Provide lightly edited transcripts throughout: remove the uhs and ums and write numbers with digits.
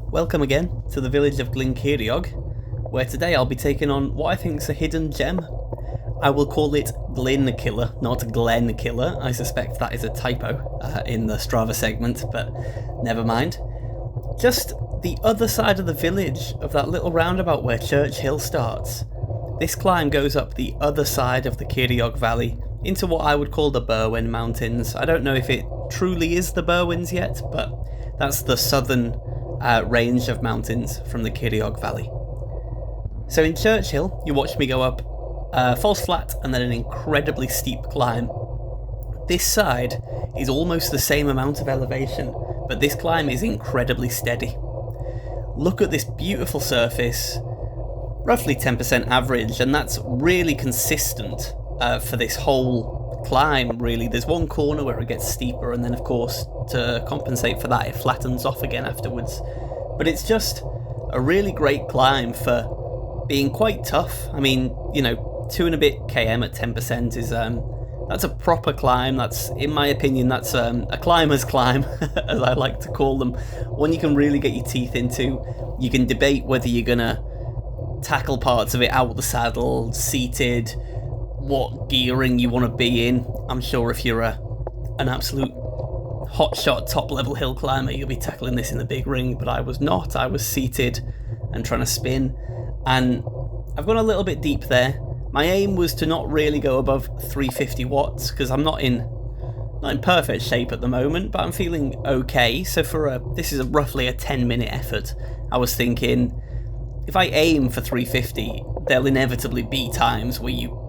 Welcome again to the village of Glyn, where today I'll be taking on what I think is a hidden gem. I will call it Glyn Killer, not Glen Killer. I suspect that is a typo in the Strava segment, but never mind. Just the other side of the village of that little roundabout where Church Hill starts. This climb goes up the other side of the Ceiriog Valley into what I would call the Berwyn Mountains. I don't know if it truly is the Berwyns yet, but that's the southern range of mountains from the Ceiriog Valley. So in Church Hill, you watch me go up false flat and then an incredibly steep climb. This side is almost the same amount of elevation, but this climb is incredibly steady. Look at this beautiful surface, roughly 10% average, and that's really consistent for this whole climb, really. There's one corner where it gets steeper, and then of course, to compensate for that, it flattens off again afterwards. But it's just a really great climb for being quite tough. I mean, 2 and a bit km at 10% is that's a proper climb. That's, in my opinion, that's a climber's climb, as I like to call them. One you can really get your teeth into. You can debate whether you're gonna tackle parts of it out the saddle, seated, what gearing you want to be in. I'm sure if you're an absolute hotshot top-level hill climber, you'll be tackling this in the big ring, but I was not. I was seated and trying to spin, and I've gone a little bit deep there. My aim was to not really go above 350 watts, because I'm not in perfect shape at the moment, but I'm feeling okay. So this is roughly a 10-minute effort. I was thinking, if I aim for 350, there'll inevitably be times where you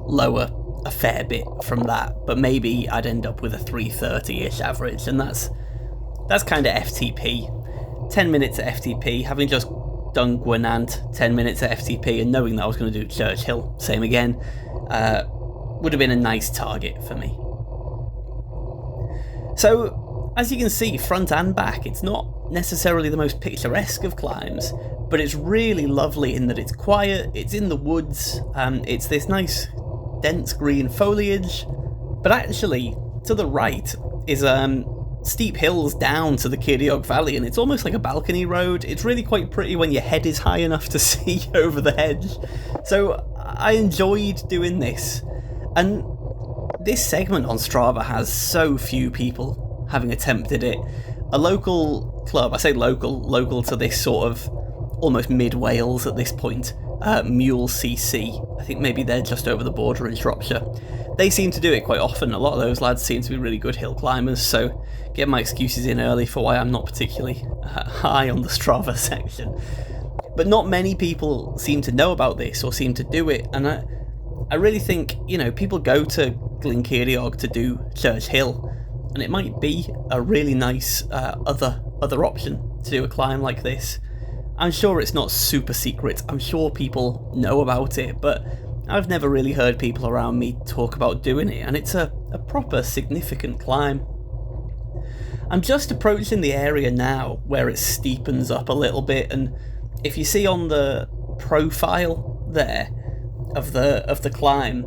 lower a fair bit from that, but maybe I'd end up with a 330-ish average, and that's kind of FTP. 10 minutes at FTP, having just done Glen 10 minutes at FTP and knowing that I was going to do Church Hill, same again, would have been a nice target for me. So, as you can see, front and back, it's not necessarily the most picturesque of climbs, but it's really lovely in that it's quiet, it's in the woods, it's this nice dense green foliage, but actually, to the right is steep hills down to the Ceiriog Valley, and it's almost like a balcony road. It's really quite pretty when your head is high enough to see over the hedge. So I enjoyed doing this, and this segment on Strava has so few people having attempted it. A local club, I say local to this sort of almost mid-Wales at this point, Mule CC, I think maybe they're just over the border in Shropshire. They seem to do it quite often. A lot of those lads seem to be really good hill climbers, so get my excuses in early for why I'm not particularly high on the Strava section. But not many people seem to know about this or seem to do it, and I really think, people go to Glyn Ceiriog to do Church Hill, and it might be a really nice other option to do a climb like this. I'm sure it's not super secret, I'm sure people know about it, but I've never really heard people around me talk about doing it, and it's a proper significant climb. I'm just approaching the area now where it steepens up a little bit, and if you see on the profile there of the climb,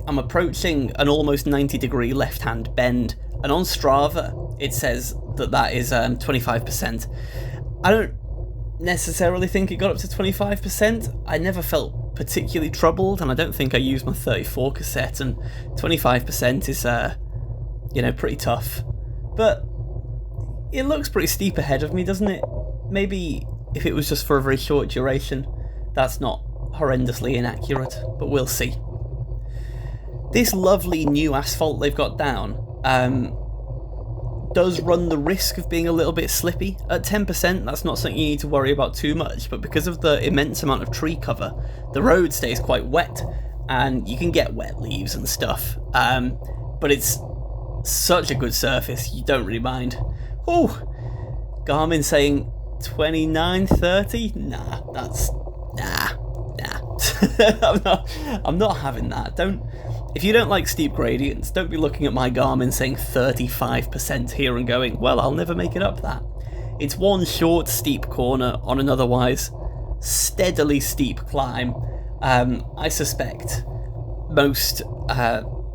I'm approaching an almost 90-degree left-hand bend, and on Strava it says that is 25%. I don't necessarily think it got up to 25%. I never felt particularly troubled, and I don't think I used my 34 cassette, and 25% is pretty tough. But it looks pretty steep ahead of me, doesn't it? Maybe if it was just for a very short duration, that's not horrendously inaccurate, but we'll see. This lovely new asphalt they've got down does run the risk of being a little bit slippy. At 10%, that's not something you need to worry about too much, but because of the immense amount of tree cover, the road stays quite wet, and you can get wet leaves and stuff, but it's such a good surface, you don't really mind. Oh, Garmin saying 29, 30? Nah. I'm not having that. If you don't like steep gradients, don't be looking at my Garmin saying 35% here and going, well, I'll never make it up that. It's one short steep corner on an otherwise steadily steep climb. I suspect most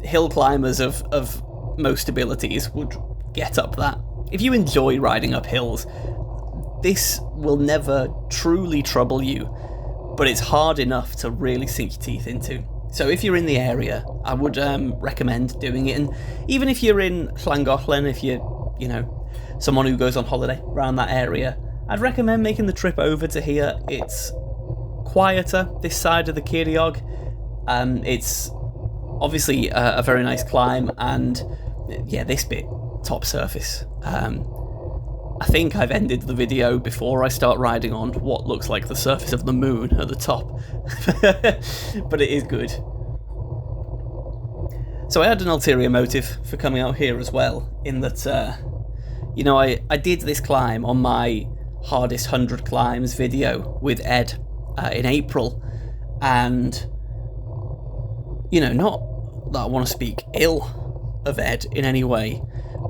hill climbers of most abilities would get up that. If you enjoy riding up hills, this will never truly trouble you, but it's hard enough to really sink your teeth into. So if you're in the area, I would recommend doing it. And even if you're in Llangollen, if you're, you know, someone who goes on holiday around that area, I'd recommend making the trip over to here. It's quieter this side of the Ceiriog. It's obviously a very nice climb, and yeah, this bit, top surface. I think I've ended the video before I start riding on what looks like the surface of the moon at the top, but it is good. So I had an ulterior motive for coming out here as well, in that, you know, I did this climb on my hardest 100 climbs video with Ed in April, and, you know, not that I want to speak ill of Ed in any way,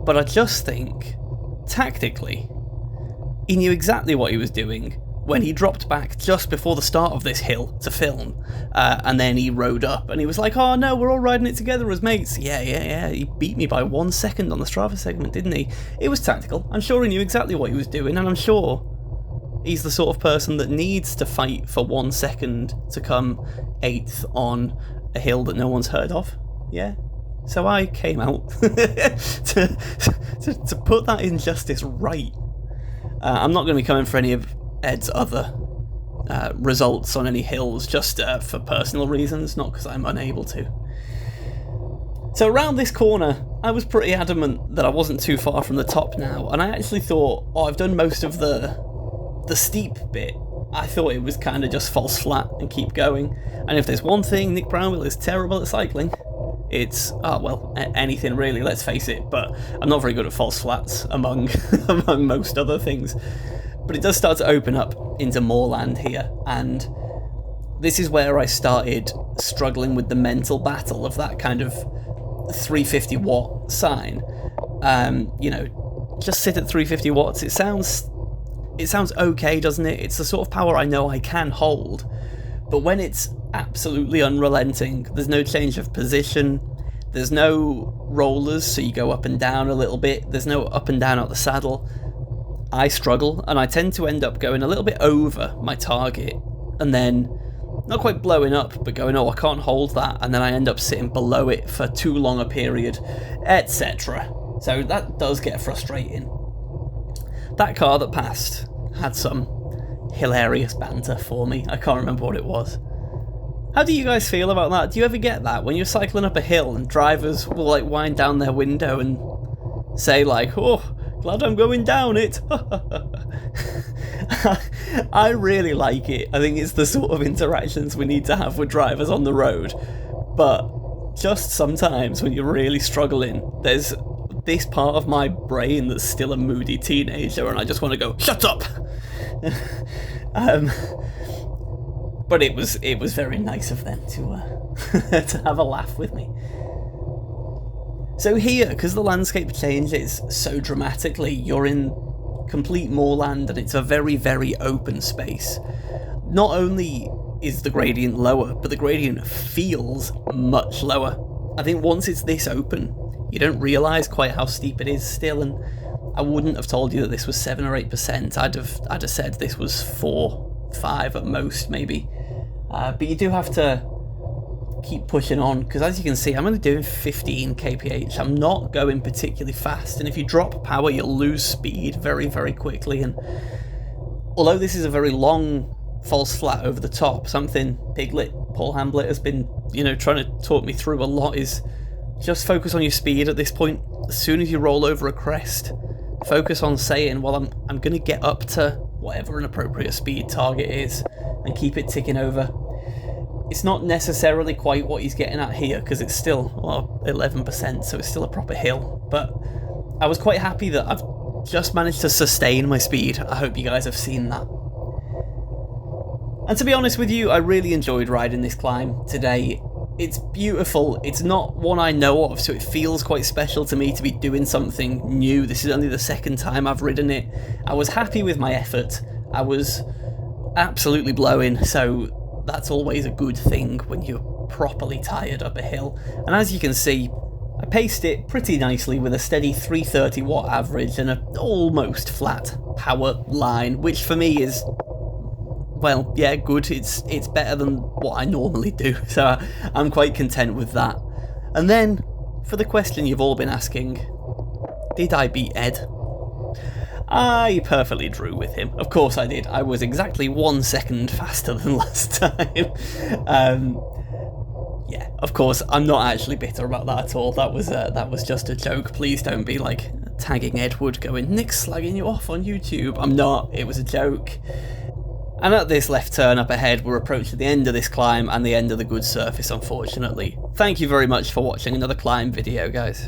but I just think, tactically, he knew exactly what he was doing when he dropped back just before the start of this hill to film, and then he rode up and he was like, oh no, we're all riding it together as mates. Yeah, he beat me by 1 second on the Strava segment, didn't he? It was tactical. I'm sure he knew exactly what he was doing, and I'm sure he's the sort of person that needs to fight for 1 second to come 8th on a hill that no one's heard of. Yeah? So I came out to put that injustice right. I'm not going to be coming for any of Ed's other results on any hills, just for personal reasons, not because I'm unable to. So around this corner, I was pretty adamant that I wasn't too far from the top now, and I actually thought, oh, I've done most of the steep bit. I thought it was kind of just false flat and keep going. And if there's one thing Nick Brownwill is terrible at cycling, it's, anything really, let's face it, but I'm not very good at false flats among most other things. But it does start to open up into moorland here, and this is where I started struggling with the mental battle of that kind of 350 watt sign. You know, just sit at 350 watts. It sounds okay, doesn't it? It's the sort of power I know I can hold, but when it's absolutely unrelenting, there's no change of position, there's no rollers, so you go up and down a little bit, there's no up and down out the saddle, I struggle, and I tend to end up going a little bit over my target, and then not quite blowing up, but going, oh, I can't hold that, and then I end up sitting below it for too long a period, etc. So that does get frustrating. That car that passed had some hilarious banter for me. I can't remember what it was. How do you guys feel about that? Do you ever get that when you're cycling up a hill and drivers will like wind down their window and say like, oh, glad I'm going down it. I really like it. I think it's the sort of interactions we need to have with drivers on the road. But just sometimes when you're really struggling, there's this part of my brain that's still a moody teenager, and I just want to go, shut up! But it was very nice of them to to have a laugh with me. So here, because the landscape changes so dramatically, you're in complete moorland, and it's a very, very open space. Not only is the gradient lower, but the gradient feels much lower. I think once it's this open, you don't realise quite how steep it is still, and I wouldn't have told you that this was 7 or 8%. I'd have said this was 4, 5 at most, maybe. But you do have to keep pushing on, because as you can see, I'm only doing 15 kph. I'm not going particularly fast, and if you drop power, you'll lose speed very, very quickly. And although this is a very long false flat over the top, something Piglet, Paul Hamblett, has been, trying to talk me through a lot is just focus on your speed at this point. As soon as you roll over a crest, focus on saying, well, I'm going to get up to whatever an appropriate speed target is and keep it ticking over. It's not necessarily quite what he's getting at here, because it's still, 11%, so it's still a proper hill. But I was quite happy that I've just managed to sustain my speed. I hope you guys have seen that. And to be honest with you, I really enjoyed riding this climb today. It's beautiful. It's not one I know of, so it feels quite special to me to be doing something new. This is only the second time I've ridden it. I was happy with my effort. I was absolutely blowing, so that's always a good thing when you're properly tired up a hill. And as you can see, I paced it pretty nicely with a steady 330 watt average and an almost flat power line, which for me is, well, yeah, good. It's better than what I normally do, so I'm quite content with that. And then, for the question you've all been asking, did I beat Ed? I perfectly drew with him. Of course I did. I was exactly 1 second faster than last time. Yeah, of course, I'm not actually bitter about that at all. That was just a joke. Please don't be like tagging Edward going, Nick's slagging you off on YouTube. I'm not. It was a joke. And at this left turn up ahead, we're approaching the end of this climb and the end of the good surface, unfortunately. Thank you very much for watching another climb video, guys.